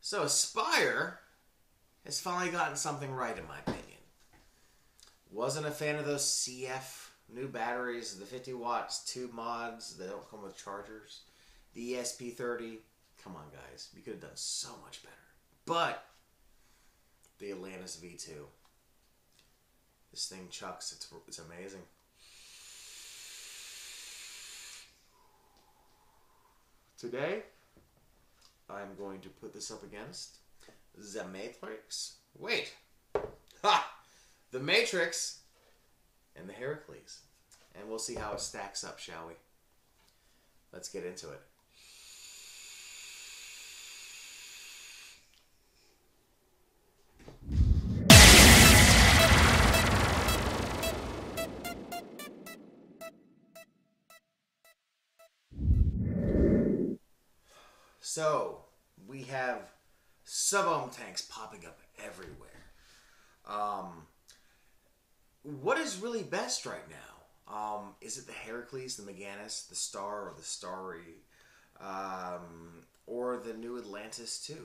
So Aspire has finally gotten something right, in my opinion. Wasn't a fan of those CF new batteries, the 50 watts, 2 mods. They don't come with chargers. The ESP30. Come on, guys. We could have done so much better. But the Atlantis V2. This thing chucks. It's amazing. Today, I'm going to put this up against the Matrix. Wait. Ha! The Matrix and the Herakles. And we'll see how it stacks up, shall we? Let's get into it. So, we have sub-ohm tanks popping up everywhere. What is really best right now? Is it the Herakles, the Meganis, the Star, or the Starry, or the new Atlantis 2?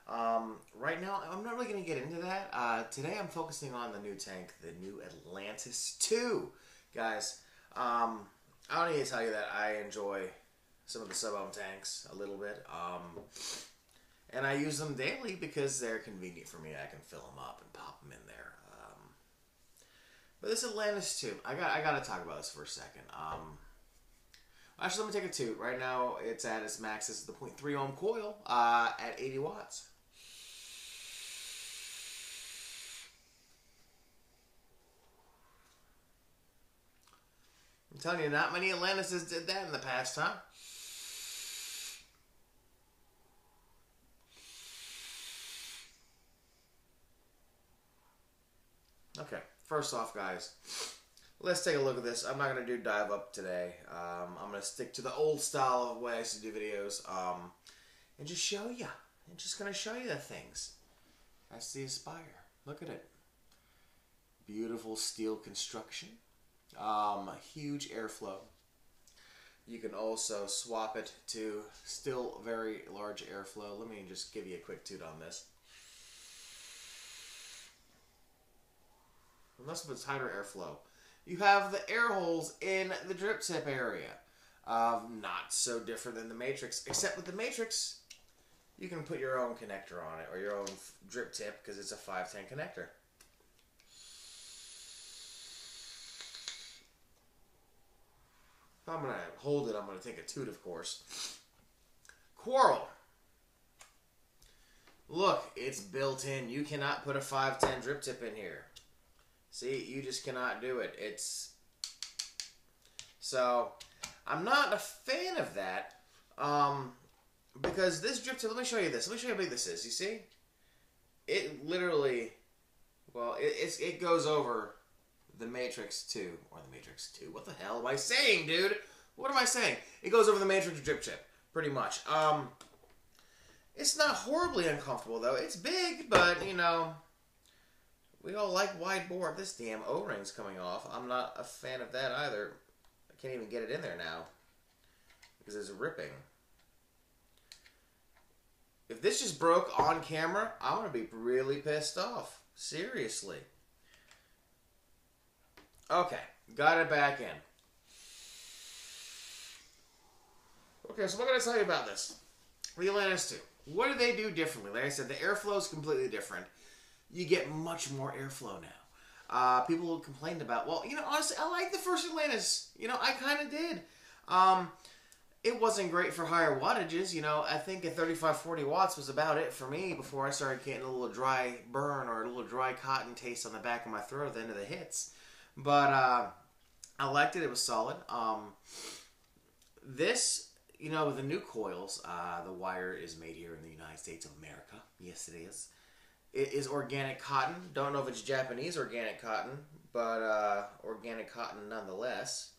Right now, I'm not really going to get into that. Today, I'm focusing on the new tank, the new Atlantis 2. Guys, I don't need to tell you that I enjoy some of the sub-ohm tanks a little bit. And I use them daily because they're convenient for me. I can fill them up and pop them in there. But this Atlantis 2, I got to talk about this for a second. Actually, let me take a toot. Right now, it's at its max. This is the 0.3 ohm coil at 80 watts. I'm telling you, not many Atlantises did that in the past, huh? Okay, first off, guys, let's take a look at this. I'm not going to do dive up today. I'm going to stick to the old style of way I used to do videos and just show you. I'm just going to show you the things. That's the Aspire. Look at it. Beautiful steel construction. Huge airflow. You can also swap it to still very large airflow. Let me just give you a quick toot on this. Unless with tighter airflow. You have the air holes in the drip tip area. Not so different than the Matrix, except with the Matrix, you can put your own connector on it, or your own drip tip, because it's a 510 connector. If I'm going to hold it, I'm going to take a toot, of course. Coral. Look, it's built in. You cannot put a 510 drip tip in here. See, you just cannot do it. So, I'm not a fan of that, because this drip tip, let me show you this. Let me show you how big this is. You see? It literally, well, it goes over the Matrix 2, or the Matrix 2. What the hell am I saying, dude? What am I saying? It goes over the Matrix drip tip, pretty much. It's not horribly uncomfortable, though. It's big, but, you know, we all like wide bore. This damn O-ring's coming off. I'm not a fan of that either. I can't even get it in there now because it's ripping. If this just broke on camera, I'm going to be really pissed off. Seriously. Okay, got it back in. Okay, so what can I tell you about this? The Atlantis 2. What do they do differently? Like I said, the airflow is completely different. You get much more airflow now. People complained about, well, you know, honestly, I like the first Atlantis. You know, I kind of did. It wasn't great for higher wattages. You know, I think at 35, 40 watts was about it for me before I started getting a little dry burn or a little dry cotton taste on the back of my throat at the end of the hits. But I liked it. It was solid. This, you know, with the new coils, the wire is made here in the United States of America. Yes, it is. It is organic cotton. Don't know if it's Japanese organic cotton, but organic cotton nonetheless.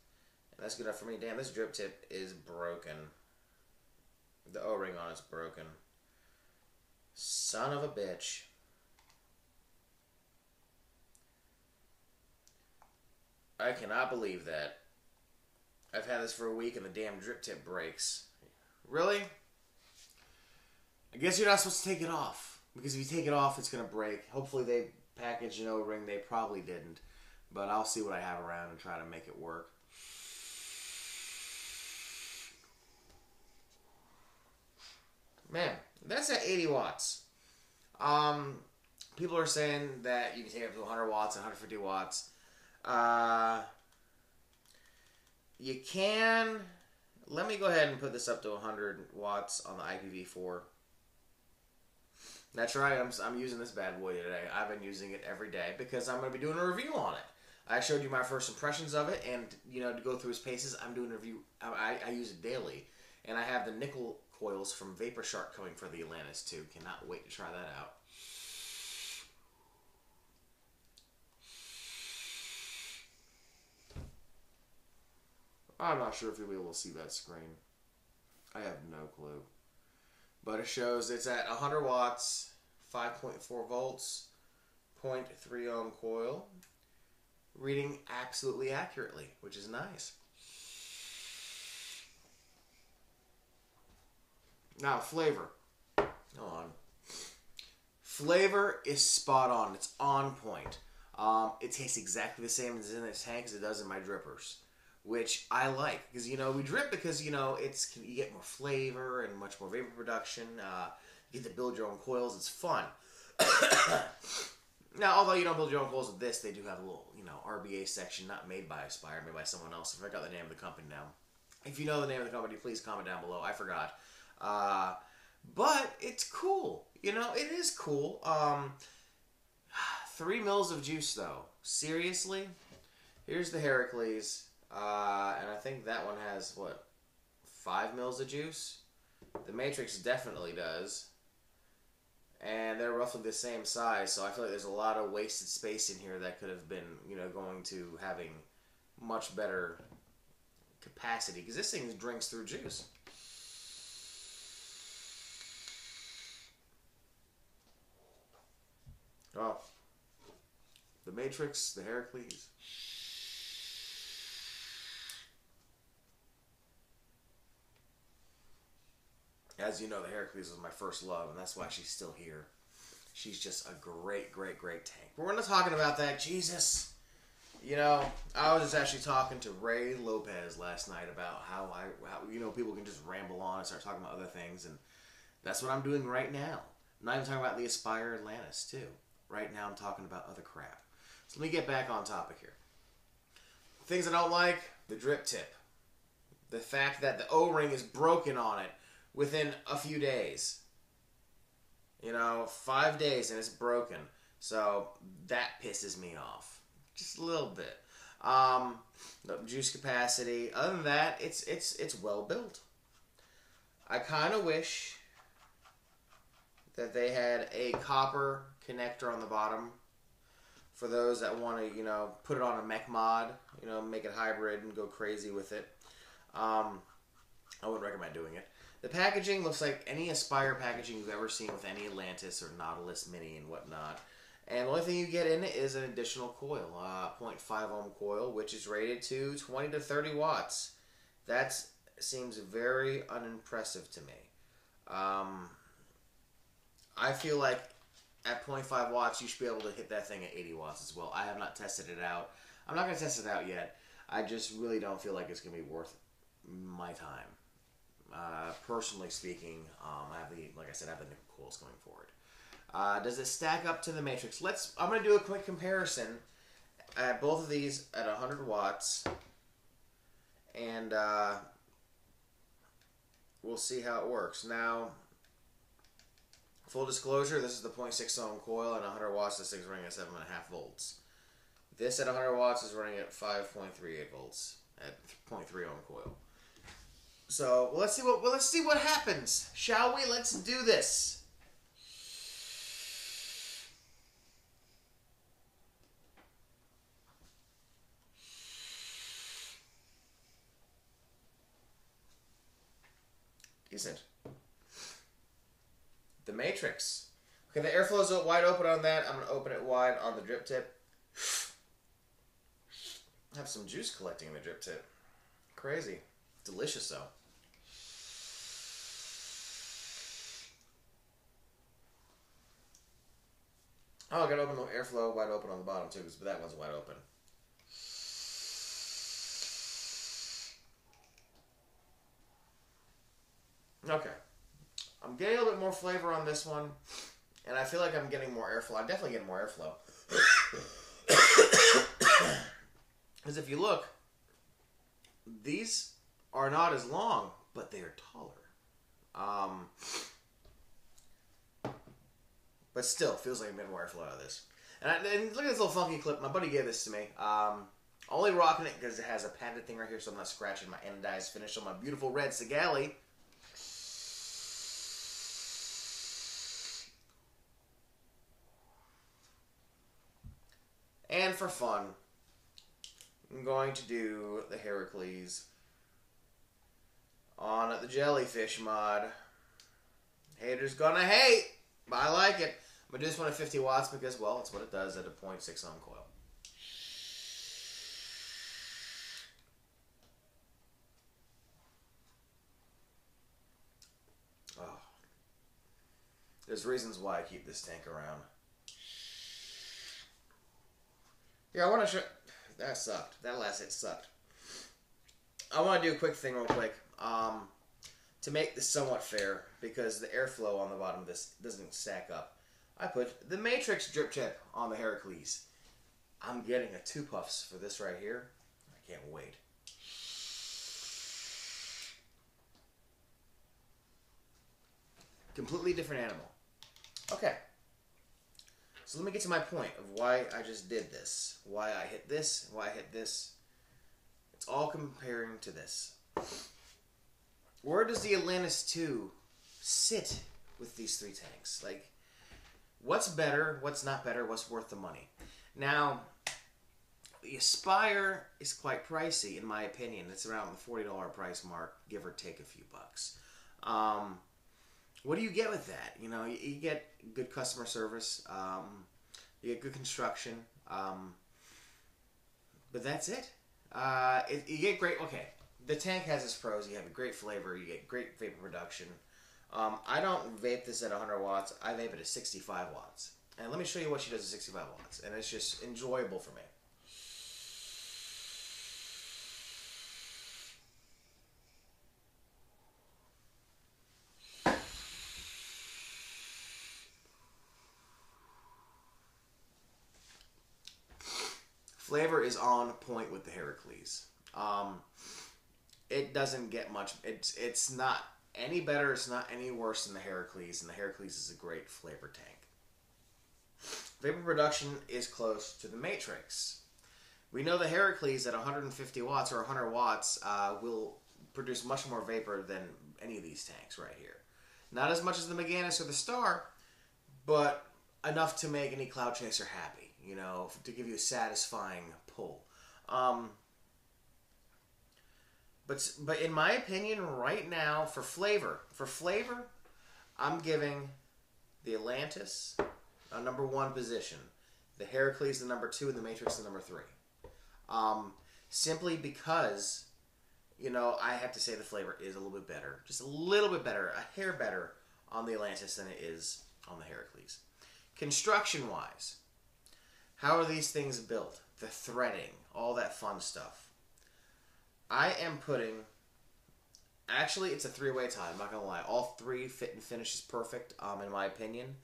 And that's good enough for me. Damn, this drip tip is broken. The O-ring on it's broken. Son of a bitch. I cannot believe that. I I've had this for a week and the damn drip tip breaks. Really? I guess you're not supposed to take it off, because if you take it off, it's going to break. Hopefully they packaged an O-ring. They probably didn't. But I'll see what I have around and try to make it work. Man, that's at 80 watts. People are saying that you can take it up to 100 watts and 150 watts. You can... Let me go ahead and put this up to 100 watts on the IPv4. That's right, I'm using this bad boy today. I've been using it every day because I'm going to be doing a review on it. I showed you my first impressions of it, and, you know, to go through its paces, I'm doing a review. I use it daily, and I have the nickel coils from Vapor Shark coming for the Atlantis 2. Cannot wait to try that out. I'm not sure if you'll be able to see that screen. I have no clue. But it shows it's at 100 watts, 5.4 volts, 0.3 ohm coil, reading absolutely accurately, which is nice. Now, flavor. Hold on. Flavor is spot on. It's on point. It tastes exactly the same as in the tank as it does in my drippers, which I like, because, you know, we drip because, you know, you get more flavor and much more vapor production. You get to build your own coils. It's fun. Now, although you don't build your own coils with this, they do have a little, you know, RBA section, not made by Aspire, made by someone else. I forgot the name of the company now. If you know the name of the company, please comment down below. I forgot. But it's cool. You know, it is cool. 3 mils of juice, though. Seriously? Here's the Herakles. And I think that one has, what, 5 mils of juice? The Matrix definitely does. And they're roughly the same size, so I feel like there's a lot of wasted space in here that could have been, you know, going to having much better capacity, because this thing drinks through juice. Oh. The Matrix, the Herakles. As you know, the Herakles was my first love, and that's why she's still here. She's just a great, great, great tank. But we're not talking about that. Jesus. You know, I was just actually talking to Ray Lopez last night about how you know, people can just ramble on and start talking about other things, and that's what I'm doing right now. I'm not even talking about the Aspire Atlantis, too. Right now I'm talking about other crap. So let me get back on topic here. Things I don't like, the drip tip. The fact that the O-ring is broken on it within a few days. You know, 5 days and it's broken. So that pisses me off. Just a little bit. The juice capacity. Other than that, it's well built. I kind of wish that they had a copper connector on the bottom for those that want to, you know, put it on a mech mod, you know, make it hybrid and go crazy with it. I wouldn't recommend doing it. The packaging looks like any Aspire packaging you've ever seen with any Atlantis or Nautilus Mini and whatnot. And the only thing you get in it is an additional coil, 0.5 ohm coil, which is rated to 20 to 30 watts. That seems very unimpressive to me. I feel like at 0.5 watts, you should be able to hit that thing at 80 watts as well. I have not tested it out. I'm not going to test it out yet. I just really don't feel like it's going to be worth my time. Personally speaking, I have the, like I said, I have the nickel coils going forward. Does it stack up to the Matrix? I'm going to do a quick comparison at both of these at 100 watts, and we'll see how it works. Now, full disclosure, this is the 0.6 ohm coil, and 100 watts, this thing's running at 7.5 volts. This at 100 watts is running at 5.38 volts at 0.3 ohm coil. So let's see what happens, shall we? Let's do this. Decent. The Matrix. Okay, the airflow's wide open on that. I'm going to open it wide on the drip tip. Have some juice collecting in the drip tip. Crazy. Delicious, though. Oh, I gotta open the airflow wide open on the bottom too, but that one's wide open. Okay. I'm getting a little bit more flavor on this one, and I feel like I'm getting more airflow. I'm definitely getting more airflow. Because if you look, these are not as long, but they are taller. But still, feels like I'm getting more airflow out of this. And look at this little funky clip. My buddy gave this to me. Only rocking it because it has a padded thing right here, so I'm not scratching my anodized finish on my beautiful red Sigali. And for fun, I'm going to do the Herakles on the jellyfish mod. Haters gonna hate, but I like it. I'm going to do this one at 50 watts because, well, it's what it does at a 0.6 ohm coil. Oh. There's reasons why I keep this tank around. Yeah, I want to show... That sucked. That last hit sucked. I want to do a quick thing real quick. To make this somewhat fair, because the airflow on the bottom of this doesn't stack up, I put the Matrix drip tip on the Herakles. I'm getting a 2 puffs for this right here. I can't wait. Completely different animal. Okay. So let me get to my point of why I just did this. Why I hit this, why I hit this. It's all comparing to this. Where does the Atlantis 2 sit with these 3 tanks? Like, what's better, what's not better, what's worth the money? Now, the Aspire is quite pricey, in my opinion. It's around the $40 price mark, give or take a few bucks. What do you get with that? You know, you get good customer service, you get good construction, but that's it. You get great, okay, the tank has its pros. You have a great flavor, you get great vapor production. I don't vape this at 100 watts, I vape it at 65 watts. And let me show you what she does at 65 watts, and it's just enjoyable for me. Flavor is on point with the Herakles. It doesn't get much. It's not any better. It's not any worse than the Herakles, and the Herakles is a great flavor tank. Vapor production is close to the Matrix. We know the Herakles at 150 watts or 100 watts will produce much more vapor than any of these tanks right here. Not as much as the Meganis or the Star, but enough to make any cloud chaser happy. You know, to give you a satisfying pull. But in my opinion, right now, for flavor, I'm giving the Atlantis a #1 position, the Herakles the #2, and the Matrix the #3. Simply because, you know, I have to say the flavor is a little bit better, just a little bit better, a hair better on the Atlantis than it is on the Herakles. Construction-wise, how are these things built? The threading, all that fun stuff. I am putting... Actually, it's a 3-way tie. I'm not going to lie. All 3 fit and finish is perfect, in my opinion.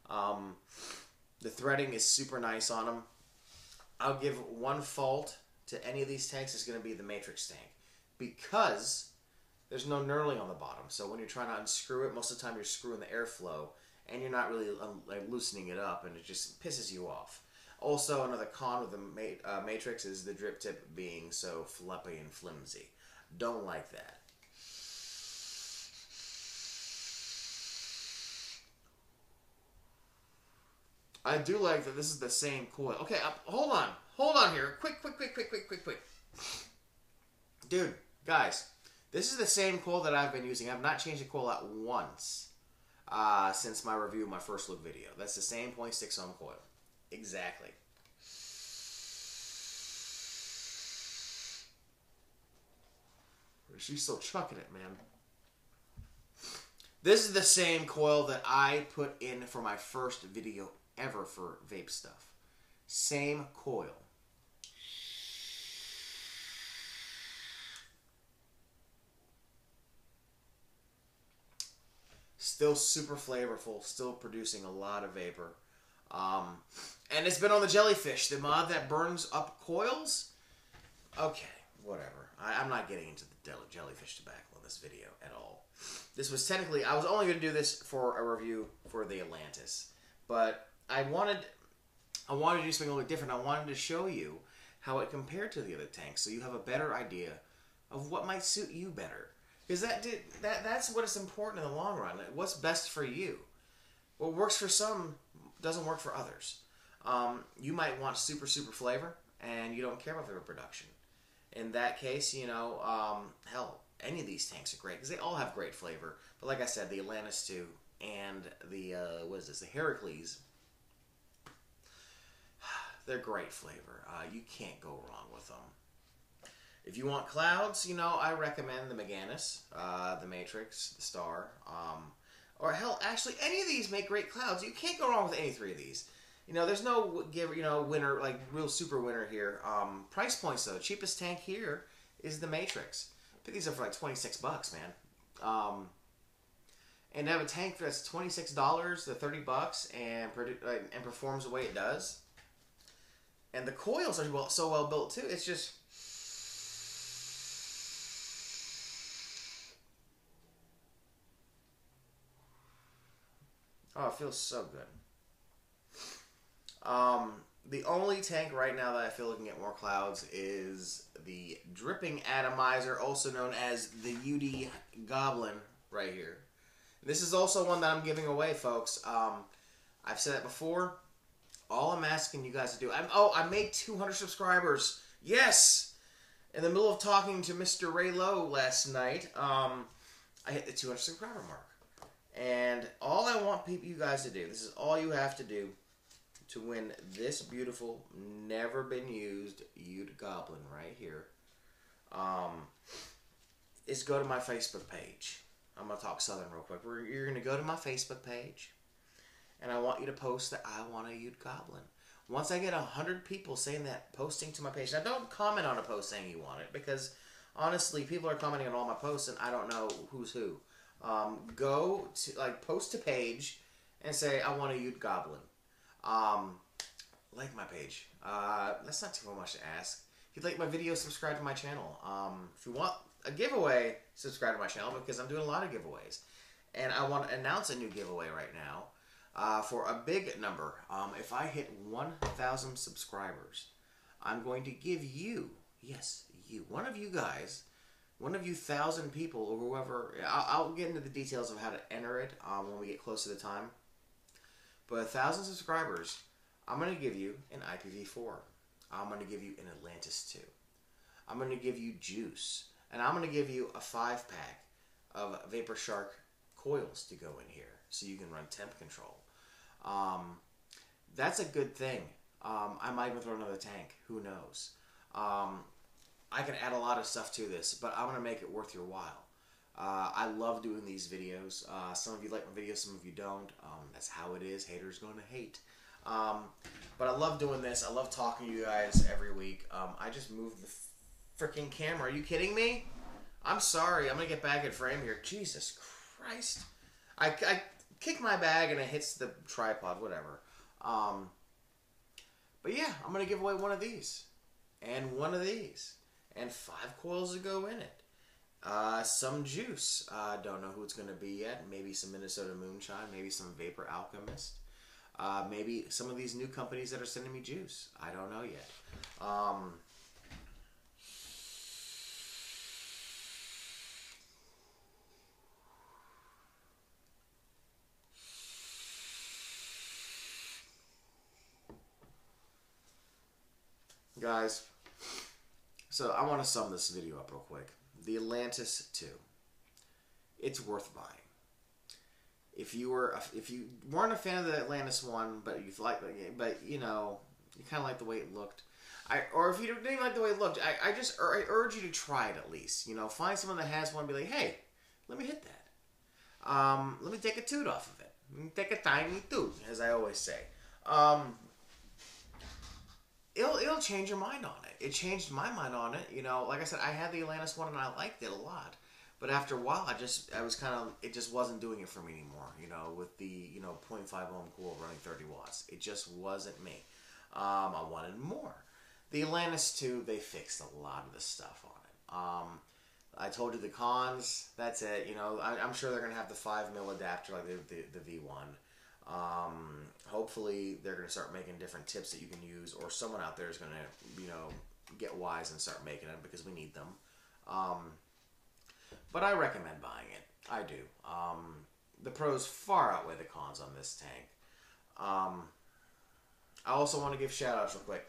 The threading is super nice on them. I'll give one fault to any of these tanks is going to be the Matrix tank. Because there's no knurling on the bottom. So when you're trying to unscrew it, most of the time you're screwing the airflow. And you're not really like loosening it up. And it just pisses you off. Also, another con with the Matrix is the drip tip being so fluffy and flimsy. Don't like that. I do like that this is the same coil. Okay, hold on. Hold on here. Quick. Dude, guys, this is the same coil that I've been using. I've not changed the coil out once since my review of my first look video. That's the same 0.6 ohm coil. Exactly. She's still chucking it, man. This is the same coil that I put in for my first video ever for vape stuff. Same coil. Still super flavorful, still producing a lot of vapor. And it's been on the jellyfish, the mod that burns up coils. Okay, whatever. I'm not getting into the jellyfish tobacco in this video at all. This was technically, I was only going to do this for a review for the Atlantis. But I wanted to do something a little different. I wanted to show you how it compared to the other tanks, so you have a better idea of what might suit you better. Because that's what is important in the long run. What's best for you? What works for some doesn't work for others. You might want super flavor, and you don't care about vapor production. In that case, you know, hell, any of these tanks are great because they all have great flavor. But like I said, the Atlantis 2 and the the Herakles, they're great flavor. You can't go wrong with them. If you want clouds, you know, I recommend the Meganis, the Matrix, the Star, or hell, actually, any of these make great clouds. You can't go wrong with any three of these. You know, there's no winner, like real super winner here. Price points though, cheapest tank here is the Matrix. Pick these up for like $26, man. And to have a tank that's $26 to $30 and performs the way it does, and the coils are so well built too. It's just. Oh, it feels so good. The only tank right now that I feel can get more clouds is the Dripping Atomizer, also known as the UD Goblin, right here. This is also one that I'm giving away, folks. I've said it before. All I'm asking you guys to do... I made 200 subscribers. Yes! In the middle of talking to Mr. Ray Lowe last night, I hit the 200 subscriber mark. And all I want you guys to do, this is all you have to do to win this beautiful, never been used UD Goblin right here, is go to my Facebook page. I'm going to talk Southern real quick. You're going to go to my Facebook page, and I want you to post that I want a UD Goblin. Once I get 100 people saying that, posting to my page. Now, don't comment on a post saying you want it, because honestly, people are commenting on all my posts, and I don't know who's who. Go to, post a page and say, I want a UD Goblin. Like my page. That's not too much to ask. If you like my video, subscribe to my channel. If you want a giveaway, subscribe to my channel because I'm doing a lot of giveaways. And I want to announce a new giveaway right now for a big number. If I hit 1,000 subscribers, I'm going to give you, yes, you, one of you guys, one of you 1,000 people or whoever, I'll get into the details of how to enter it when we get close to the time. But 1,000 subscribers, I'm going to give you an IPv4. I'm going to give you an Atlantis 2. I'm going to give you juice. And I'm going to give you a 5-pack of Vapor Shark coils to go in here so you can run temp control. That's a good thing. I might even throw another tank. Who knows? I can add a lot of stuff to this, but I'm going to make it worth your while. I love doing these videos. Some of you like my videos, some of you don't. That's how it is. Haters going to hate. But I love doing this. I love talking to you guys every week. I just moved the freaking camera. Are you kidding me? I'm sorry. I'm going to get back in frame here. Jesus Christ. I kick my bag and it hits the tripod, whatever. But yeah, I'm going to give away one of these. And one of these. And 5 coils to go in it. Some juice. Don't know who it's going to be yet. Maybe some Minnesota Moonshine. Maybe some Vapor Alchemist. Maybe some of these new companies that are sending me juice. I don't know yet. Guys, so I want to sum this video up real quick. The Atlantis 2. It's worth buying. If you weren't a fan of the Atlantis 1, but you know, you kind of like the way it looked, or if you didn't like the way it looked, I urge you to try it at least. You know, find someone that has one, and be like, hey, let me hit that. Let me take a toot off of it. Let me take a tiny toot, as I always say. Um, it'll change your mind on it. It changed my mind on it. You know, like I said, I had the Atlantis one and I liked it a lot. But after a while, I was kind of, it just wasn't doing it for me anymore. You know, with the, you know, 0.5 ohm coil running 30 watts. It just wasn't me. I wanted more. The Atlantis 2, they fixed a lot of the stuff on it. I told you the cons, that's it. You know, I'm sure they're going to have the 5mm adapter like the V1. Hopefully, they're going to start making different tips that you can use, or someone out there is going to, you know, get wise and start making them because we need them. But I recommend buying it. I do. The pros far outweigh the cons on this tank. I also want to give shout-outs real quick.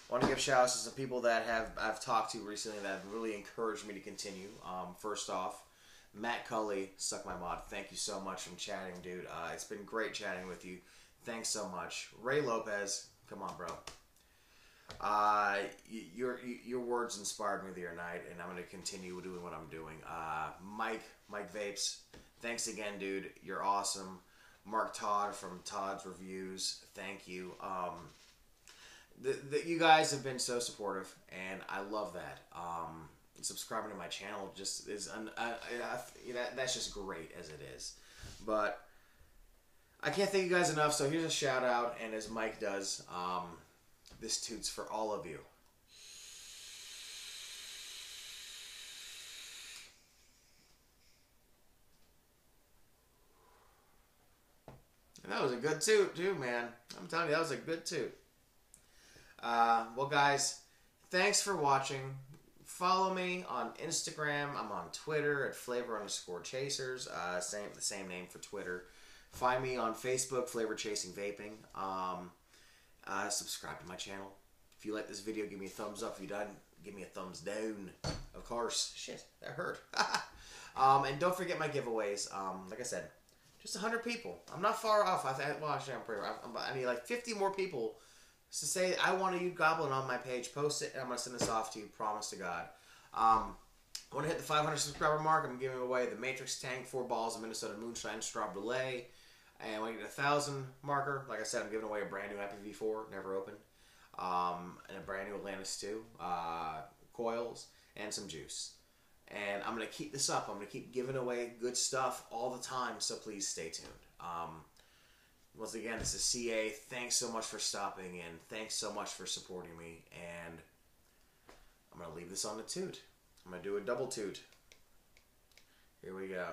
I want to give shout-outs to some people that I've talked to recently that have really encouraged me to continue. First off, Matt Cully, Suck My Mod. Thank you so much for chatting, dude. It's been great chatting with you. Thanks so much. Ray Lopez, come on, bro. Your words inspired me the other night, and I'm going to continue doing what I'm doing. Mike Vapes, thanks again, dude. You're awesome. Mark Todd from Todd's Reviews, thank you. You guys have been so supportive, and I love that. Subscribing to my channel just is that's just great as it is. But I can't thank you guys enough. So here's a shout out, and as Mike does, this toots for all of you. And that was a good toot too, man. I'm telling you, that was a good toot. Well, guys, thanks for watching. Follow me on Instagram. I'm on Twitter at flavor_chasers. The same name for Twitter. Find me on Facebook, Flavor Chasing Vaping. Subscribe to my channel. If you like this video, give me a thumbs up. If you don't, give me a thumbs down. Of course. Shit, that hurt. And don't forget my giveaways. Like I said, just 100 people. I'm not far off. Well, actually, I'm pretty. I need like 50 more people to say I want a Goblin on my page. Post it, and I'm gonna send this off to you. Promise to God. I want to hit the 500 subscriber mark. I'm giving away the Matrix Tank, 4 balls of Minnesota Moonshine Straw Brulee. And when I get 1,000 marker, like I said, I'm giving away a brand new IPv4, never opened, and a brand new Atlantis 2, coils, and some juice. And I'm going to keep this up. I'm going to keep giving away good stuff all the time, so please stay tuned. Once again, this is CA. Thanks so much for stopping in. Thanks so much for supporting me. And I'm going to leave this on the toot. I'm going to do a double toot. Here we go.